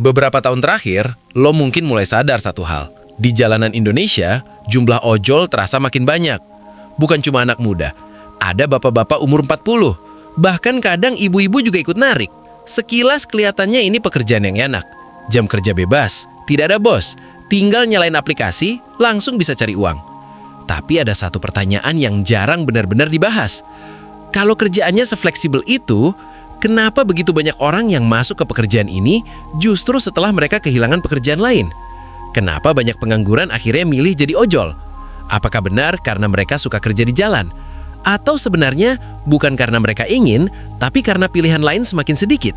Beberapa tahun terakhir, lo mungkin mulai sadar satu hal. Di jalanan Indonesia, jumlah ojol terasa makin banyak. Bukan cuma anak muda, ada bapak-bapak umur 40. Bahkan kadang ibu-ibu juga ikut narik. Sekilas kelihatannya ini pekerjaan yang enak. Jam kerja bebas, tidak ada bos. Tinggal nyalain aplikasi, langsung bisa cari uang. Tapi ada satu pertanyaan yang jarang benar-benar dibahas. Kalau kerjaannya sefleksibel itu, kenapa begitu banyak orang yang masuk ke pekerjaan ini justru setelah mereka kehilangan pekerjaan lain? Kenapa banyak pengangguran akhirnya milih jadi ojol? Apakah benar karena mereka suka kerja di jalan? Atau sebenarnya bukan karena mereka ingin, tapi karena pilihan lain semakin sedikit?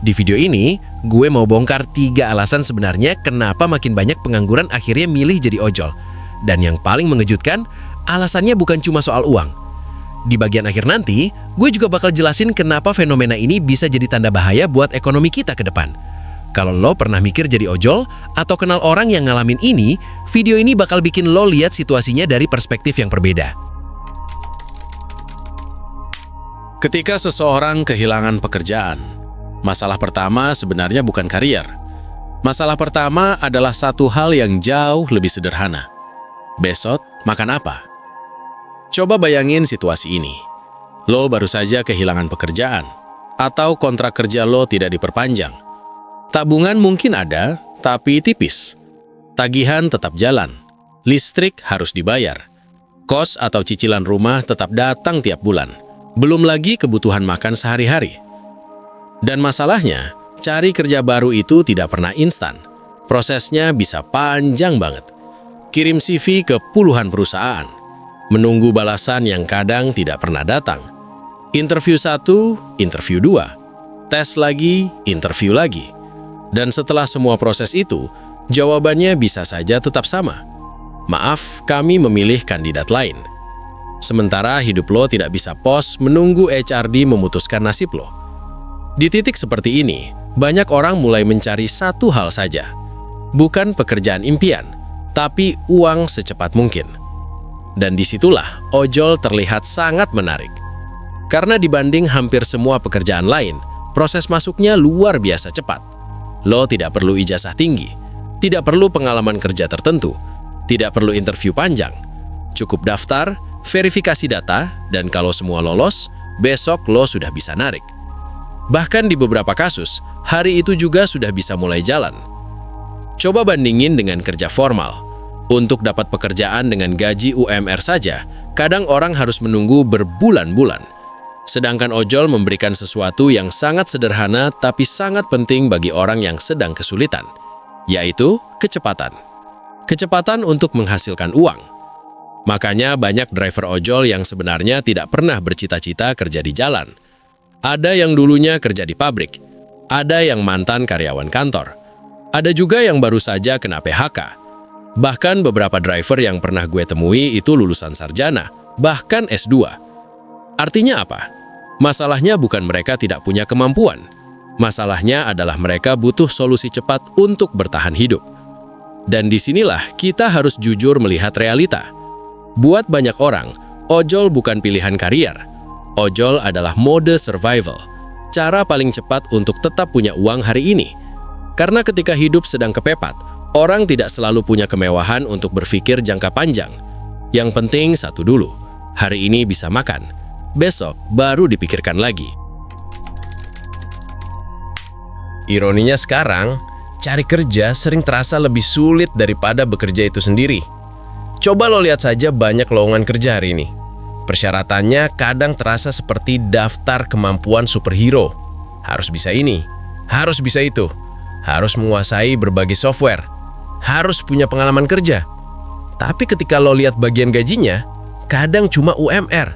Di video ini, gue mau bongkar 3 alasan sebenarnya kenapa makin banyak pengangguran akhirnya milih jadi ojol. Dan yang paling mengejutkan, alasannya bukan cuma soal uang. Di bagian akhir nanti, gue juga bakal jelasin kenapa fenomena ini bisa jadi tanda bahaya buat ekonomi kita ke depan. Kalau lo pernah mikir jadi ojol atau kenal orang yang ngalamin ini, video ini bakal bikin lo lihat situasinya dari perspektif yang berbeda. Ketika seseorang kehilangan pekerjaan, masalah pertama sebenarnya bukan karier. Masalah pertama adalah satu hal yang jauh lebih sederhana. Besok makan apa? Coba bayangin situasi ini. Lo baru saja kehilangan pekerjaan, atau kontrak kerja lo tidak diperpanjang. Tabungan mungkin ada, tapi tipis. Tagihan tetap jalan. Listrik harus dibayar. Kos atau cicilan rumah tetap datang tiap bulan. Belum lagi kebutuhan makan sehari-hari. Dan masalahnya, cari kerja baru itu tidak pernah instan. Prosesnya bisa panjang banget. Kirim CV ke puluhan perusahaan. Menunggu balasan yang kadang tidak pernah datang. Interview 1, interview 2. Tes lagi, interview lagi. Dan setelah semua proses itu, jawabannya bisa saja tetap sama. Maaf, kami memilih kandidat lain. Sementara hidup lo tidak bisa pos menunggu HRD memutuskan nasib lo. Di titik seperti ini, banyak orang mulai mencari satu hal saja. Bukan pekerjaan impian, tapi uang secepat mungkin. Dan disitulah ojol terlihat sangat menarik. Karena dibanding hampir semua pekerjaan lain, proses masuknya luar biasa cepat. Lo tidak perlu ijazah tinggi, tidak perlu pengalaman kerja tertentu, tidak perlu interview panjang. Cukup daftar, verifikasi data, dan kalau semua lolos, besok lo sudah bisa narik. Bahkan di beberapa kasus, hari itu juga sudah bisa mulai jalan. Coba bandingin dengan kerja formal. Untuk dapat pekerjaan dengan gaji UMR saja, kadang orang harus menunggu berbulan-bulan. Sedangkan ojol memberikan sesuatu yang sangat sederhana tapi sangat penting bagi orang yang sedang kesulitan, yaitu kecepatan. Kecepatan untuk menghasilkan uang. Makanya banyak driver ojol yang sebenarnya tidak pernah bercita-cita kerja di jalan. Ada yang dulunya kerja di pabrik, ada yang mantan karyawan kantor, ada juga yang baru saja kena PHK. Bahkan beberapa driver yang pernah gue temui itu lulusan sarjana, bahkan S2. Artinya apa? Masalahnya bukan mereka tidak punya kemampuan. Masalahnya adalah mereka butuh solusi cepat untuk bertahan hidup. Dan disinilah kita harus jujur melihat realita. Buat banyak orang, ojol bukan pilihan karier. Ojol adalah mode survival. Cara paling cepat untuk tetap punya uang hari ini. Karena ketika hidup sedang kepepet, orang tidak selalu punya kemewahan untuk berpikir jangka panjang. Yang penting satu dulu, hari ini bisa makan, besok baru dipikirkan lagi. Ironinya sekarang, cari kerja sering terasa lebih sulit daripada bekerja itu sendiri. Coba lo lihat saja banyak lowongan kerja hari ini. Persyaratannya kadang terasa seperti daftar kemampuan superhero. Harus bisa ini, harus bisa itu, harus menguasai berbagai software, harus punya pengalaman kerja. Tapi ketika lo lihat bagian gajinya, kadang cuma UMR.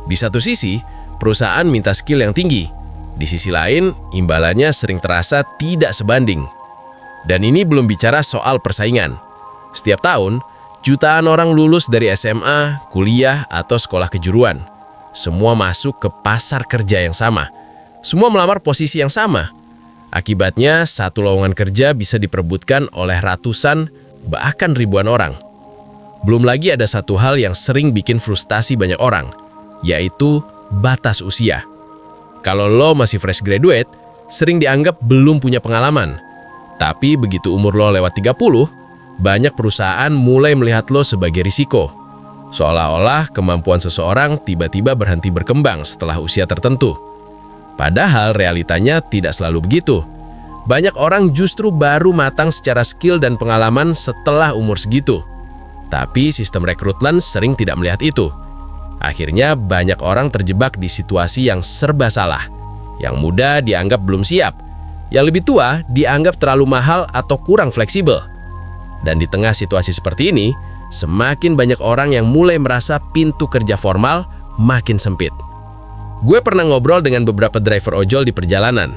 Di satu sisi, perusahaan minta skill yang tinggi. Di sisi lain, imbalannya sering terasa tidak sebanding. Dan ini belum bicara soal persaingan. Setiap tahun, jutaan orang lulus dari SMA, kuliah, atau sekolah kejuruan. Semua masuk ke pasar kerja yang sama. Semua melamar posisi yang sama. Akibatnya, satu lowongan kerja bisa diperebutkan oleh ratusan, bahkan ribuan orang. Belum lagi ada satu hal yang sering bikin frustasi banyak orang, yaitu batas usia. Kalau lo masih fresh graduate, sering dianggap belum punya pengalaman. Tapi begitu umur lo lewat 30, banyak perusahaan mulai melihat lo sebagai risiko. Seolah-olah kemampuan seseorang tiba-tiba berhenti berkembang setelah usia tertentu. Padahal realitanya tidak selalu begitu. Banyak orang justru baru matang secara skill dan pengalaman setelah umur segitu. Tapi sistem rekrutmen sering tidak melihat itu. Akhirnya banyak orang terjebak di situasi yang serba salah. Yang muda dianggap belum siap. Yang lebih tua dianggap terlalu mahal atau kurang fleksibel. Dan di tengah situasi seperti ini, semakin banyak orang yang mulai merasa pintu kerja formal makin sempit. Gue pernah ngobrol dengan beberapa driver ojol di perjalanan.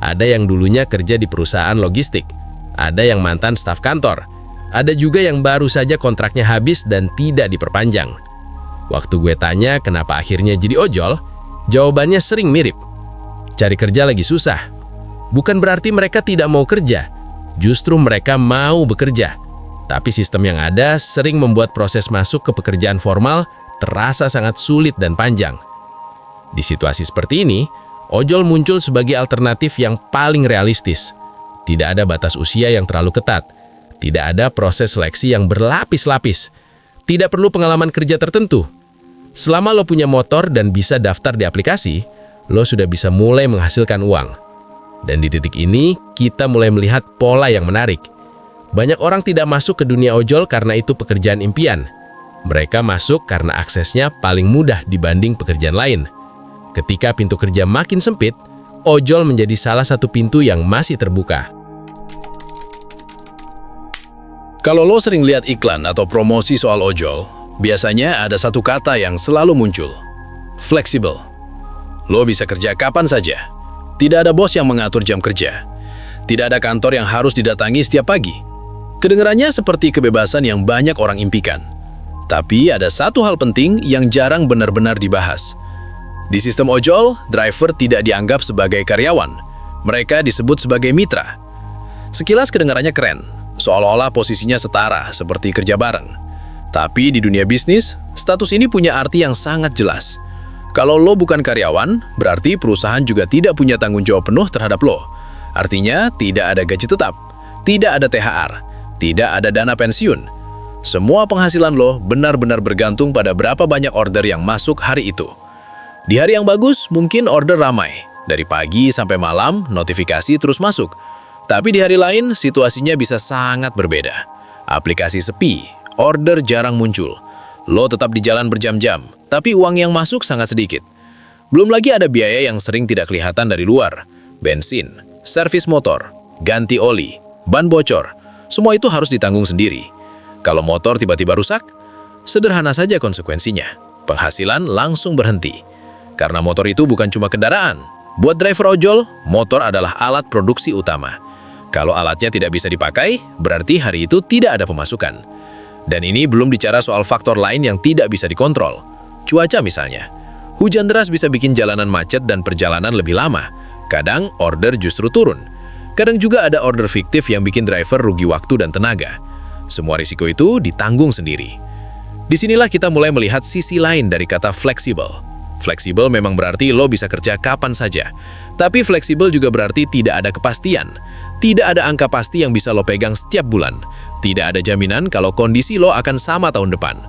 Ada yang dulunya kerja di perusahaan logistik. Ada yang mantan staf kantor. Ada juga yang baru saja kontraknya habis dan tidak diperpanjang. Waktu gue tanya kenapa akhirnya jadi ojol, jawabannya sering mirip. Cari kerja lagi susah. Bukan berarti mereka tidak mau kerja, justru mereka mau bekerja. Tapi sistem yang ada sering membuat proses masuk ke pekerjaan formal terasa sangat sulit dan panjang. Di situasi seperti ini, ojol muncul sebagai alternatif yang paling realistis. Tidak ada batas usia yang terlalu ketat. Tidak ada proses seleksi yang berlapis-lapis. Tidak perlu pengalaman kerja tertentu. Selama lo punya motor dan bisa daftar di aplikasi, lo sudah bisa mulai menghasilkan uang. Dan di titik ini, kita mulai melihat pola yang menarik. Banyak orang tidak masuk ke dunia ojol karena itu pekerjaan impian. Mereka masuk karena aksesnya paling mudah dibanding pekerjaan lain. Ketika pintu kerja makin sempit, ojol menjadi salah satu pintu yang masih terbuka. Kalau lo sering lihat iklan atau promosi soal ojol, biasanya ada satu kata yang selalu muncul. Fleksibel. Lo bisa kerja kapan saja. Tidak ada bos yang mengatur jam kerja. Tidak ada kantor yang harus didatangi setiap pagi. Kedengarannya seperti kebebasan yang banyak orang impikan. Tapi ada satu hal penting yang jarang benar-benar dibahas. Di sistem ojol, driver tidak dianggap sebagai karyawan. Mereka disebut sebagai mitra. Sekilas kedengarannya keren. Seolah-olah posisinya setara, seperti kerja bareng. Tapi di dunia bisnis, status ini punya arti yang sangat jelas. Kalau lo bukan karyawan, berarti perusahaan juga tidak punya tanggung jawab penuh terhadap lo. Artinya, tidak ada gaji tetap, tidak ada THR, tidak ada dana pensiun. Semua penghasilan lo benar-benar bergantung pada berapa banyak order yang masuk hari itu. Di hari yang bagus, mungkin order ramai. Dari pagi sampai malam, notifikasi terus masuk. Tapi di hari lain, situasinya bisa sangat berbeda. Aplikasi sepi, order jarang muncul. Lo tetap di jalan berjam-jam, tapi uang yang masuk sangat sedikit. Belum lagi ada biaya yang sering tidak kelihatan dari luar. Bensin, servis motor, ganti oli, ban bocor. Semua itu harus ditanggung sendiri. Kalau motor tiba-tiba rusak, sederhana saja konsekuensinya. Penghasilan langsung berhenti. Karena motor itu bukan cuma kendaraan. Buat driver ojol, motor adalah alat produksi utama. Kalau alatnya tidak bisa dipakai, berarti hari itu tidak ada pemasukan. Dan ini belum bicara soal faktor lain yang tidak bisa dikontrol. Cuaca misalnya. Hujan deras bisa bikin jalanan macet dan perjalanan lebih lama. Kadang order justru turun. Kadang juga ada order fiktif yang bikin driver rugi waktu dan tenaga. Semua risiko itu ditanggung sendiri. Disinilah kita mulai melihat sisi lain dari kata fleksibel. Fleksibel memang berarti lo bisa kerja kapan saja. Tapi fleksibel juga berarti tidak ada kepastian. Tidak ada angka pasti yang bisa lo pegang setiap bulan. Tidak ada jaminan kalau kondisi lo akan sama tahun depan.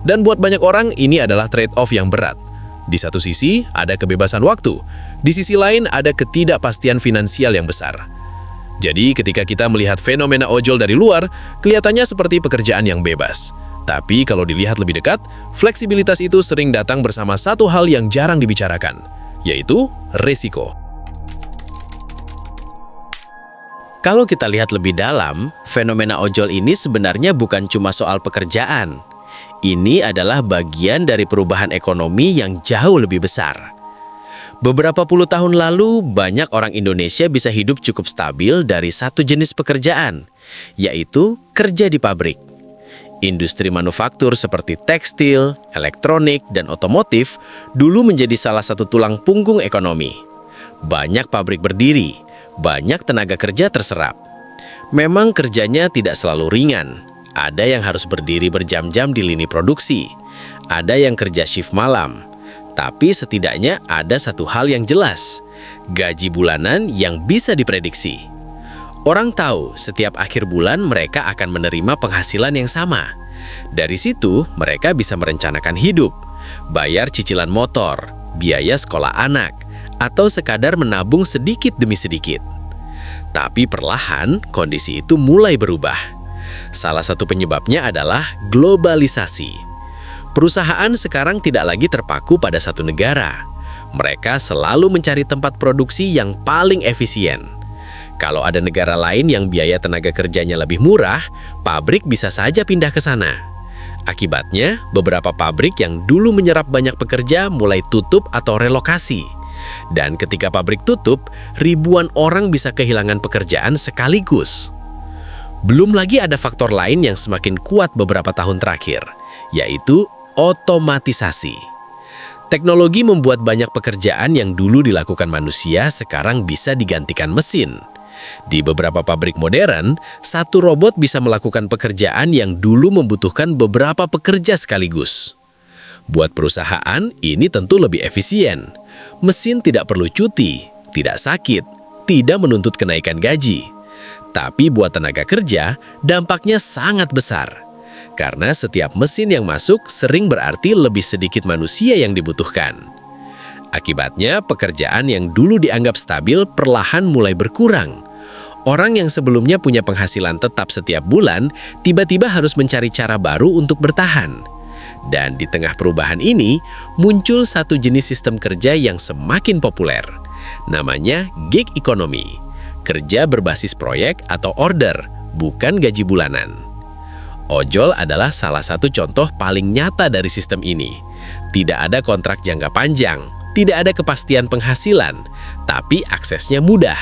Dan buat banyak orang, ini adalah trade-off yang berat. Di satu sisi, ada kebebasan waktu. Di sisi lain, ada ketidakpastian finansial yang besar. Jadi, ketika kita melihat fenomena ojol dari luar, kelihatannya seperti pekerjaan yang bebas. Tapi kalau dilihat lebih dekat, fleksibilitas itu sering datang bersama satu hal yang jarang dibicarakan, yaitu risiko. Kalau kita lihat lebih dalam, fenomena ojol ini sebenarnya bukan cuma soal pekerjaan. Ini adalah bagian dari perubahan ekonomi yang jauh lebih besar. Beberapa puluh tahun lalu, banyak orang Indonesia bisa hidup cukup stabil dari satu jenis pekerjaan, yaitu kerja di pabrik. Industri manufaktur seperti tekstil, elektronik, dan otomotif dulu menjadi salah satu tulang punggung ekonomi. Banyak pabrik berdiri, banyak tenaga kerja terserap. Memang kerjanya tidak selalu ringan. Ada yang harus berdiri berjam-jam di lini produksi. Ada yang kerja shift malam. Tapi setidaknya ada satu hal yang jelas, gaji bulanan yang bisa diprediksi. Orang tahu setiap akhir bulan mereka akan menerima penghasilan yang sama. Dari situ, mereka bisa merencanakan hidup, bayar cicilan motor, biaya sekolah anak, atau sekadar menabung sedikit demi sedikit. Tapi perlahan, kondisi itu mulai berubah. Salah satu penyebabnya adalah globalisasi. Perusahaan sekarang tidak lagi terpaku pada satu negara. Mereka selalu mencari tempat produksi yang paling efisien. Kalau ada negara lain yang biaya tenaga kerjanya lebih murah, pabrik bisa saja pindah ke sana. Akibatnya, beberapa pabrik yang dulu menyerap banyak pekerja mulai tutup atau relokasi. Dan ketika pabrik tutup, ribuan orang bisa kehilangan pekerjaan sekaligus. Belum lagi ada faktor lain yang semakin kuat beberapa tahun terakhir, yaitu otomatisasi. Teknologi membuat banyak pekerjaan yang dulu dilakukan manusia sekarang bisa digantikan mesin. Di beberapa pabrik modern, satu robot bisa melakukan pekerjaan yang dulu membutuhkan beberapa pekerja sekaligus. Buat perusahaan, ini tentu lebih efisien. Mesin tidak perlu cuti, tidak sakit, tidak menuntut kenaikan gaji. Tapi buat tenaga kerja, dampaknya sangat besar. Karena setiap mesin yang masuk sering berarti lebih sedikit manusia yang dibutuhkan. Akibatnya, pekerjaan yang dulu dianggap stabil perlahan mulai berkurang. Orang yang sebelumnya punya penghasilan tetap setiap bulan, tiba-tiba harus mencari cara baru untuk bertahan. Dan di tengah perubahan ini, muncul satu jenis sistem kerja yang semakin populer. Namanya gig economy, kerja berbasis proyek atau order, bukan gaji bulanan. Ojol adalah salah satu contoh paling nyata dari sistem ini. Tidak ada kontrak jangka panjang, tidak ada kepastian penghasilan, tapi aksesnya mudah.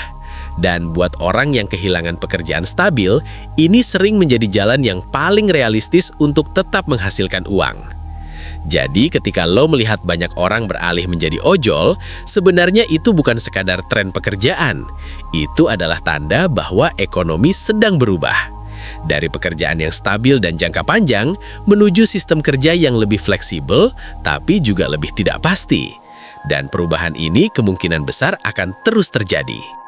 Dan buat orang yang kehilangan pekerjaan stabil, ini sering menjadi jalan yang paling realistis untuk tetap menghasilkan uang. Jadi ketika lo melihat banyak orang beralih menjadi ojol, sebenarnya itu bukan sekadar tren pekerjaan. Itu adalah tanda bahwa ekonomi sedang berubah. Dari pekerjaan yang stabil dan jangka panjang, menuju sistem kerja yang lebih fleksibel, tapi juga lebih tidak pasti. Dan perubahan ini kemungkinan besar akan terus terjadi.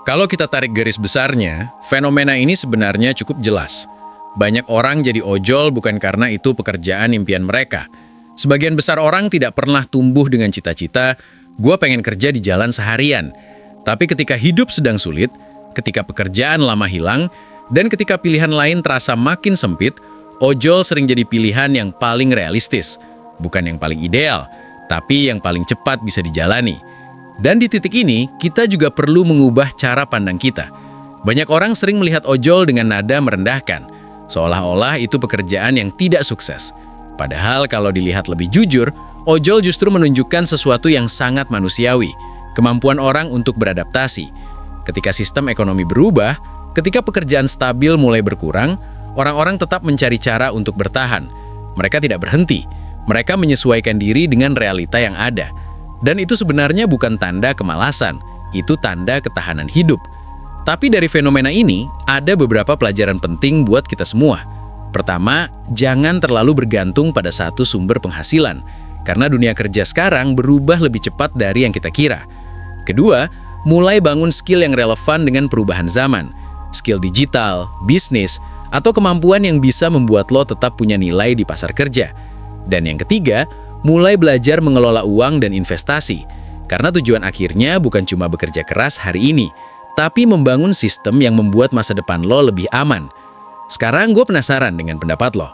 Kalau kita tarik garis besarnya, fenomena ini sebenarnya cukup jelas. Banyak orang jadi ojol bukan karena itu pekerjaan impian mereka. Sebagian besar orang tidak pernah tumbuh dengan cita-cita, "Gua pengen kerja di jalan seharian." Tapi ketika hidup sedang sulit, ketika pekerjaan lama hilang, dan ketika pilihan lain terasa makin sempit, ojol sering jadi pilihan yang paling realistis. Bukan yang paling ideal, tapi yang paling cepat bisa dijalani. Dan di titik ini, kita juga perlu mengubah cara pandang kita. Banyak orang sering melihat ojol dengan nada merendahkan, seolah-olah itu pekerjaan yang tidak sukses. Padahal kalau dilihat lebih jujur, ojol justru menunjukkan sesuatu yang sangat manusiawi, kemampuan orang untuk beradaptasi. Ketika sistem ekonomi berubah, ketika pekerjaan stabil mulai berkurang, orang-orang tetap mencari cara untuk bertahan. Mereka tidak berhenti, mereka menyesuaikan diri dengan realita yang ada. Dan itu sebenarnya bukan tanda kemalasan, itu tanda ketahanan hidup. Tapi dari fenomena ini, ada beberapa pelajaran penting buat kita semua. Pertama, jangan terlalu bergantung pada satu sumber penghasilan, karena dunia kerja sekarang berubah lebih cepat dari yang kita kira. Kedua, mulai bangun skill yang relevan dengan perubahan zaman, skill digital, bisnis, atau kemampuan yang bisa membuat lo tetap punya nilai di pasar kerja. Dan yang ketiga, mulai belajar mengelola uang dan investasi, karena tujuan akhirnya bukan cuma bekerja keras hari ini, tapi membangun sistem yang membuat masa depan lo lebih aman. Sekarang gue penasaran dengan pendapat lo.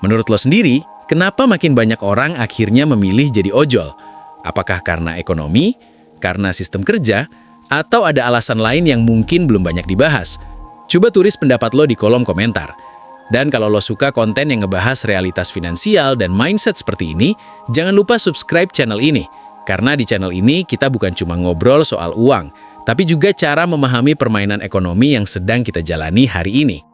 Menurut lo sendiri, kenapa makin banyak orang akhirnya memilih jadi ojol? Apakah karena ekonomi, karena sistem kerja, atau ada alasan lain yang mungkin belum banyak dibahas? Coba tulis pendapat lo di kolom komentar. Dan kalau lo suka konten yang ngebahas realitas finansial dan mindset seperti ini, jangan lupa subscribe channel ini. Karena di channel ini kita bukan cuma ngobrol soal uang, tapi juga cara memahami permainan ekonomi yang sedang kita jalani hari ini.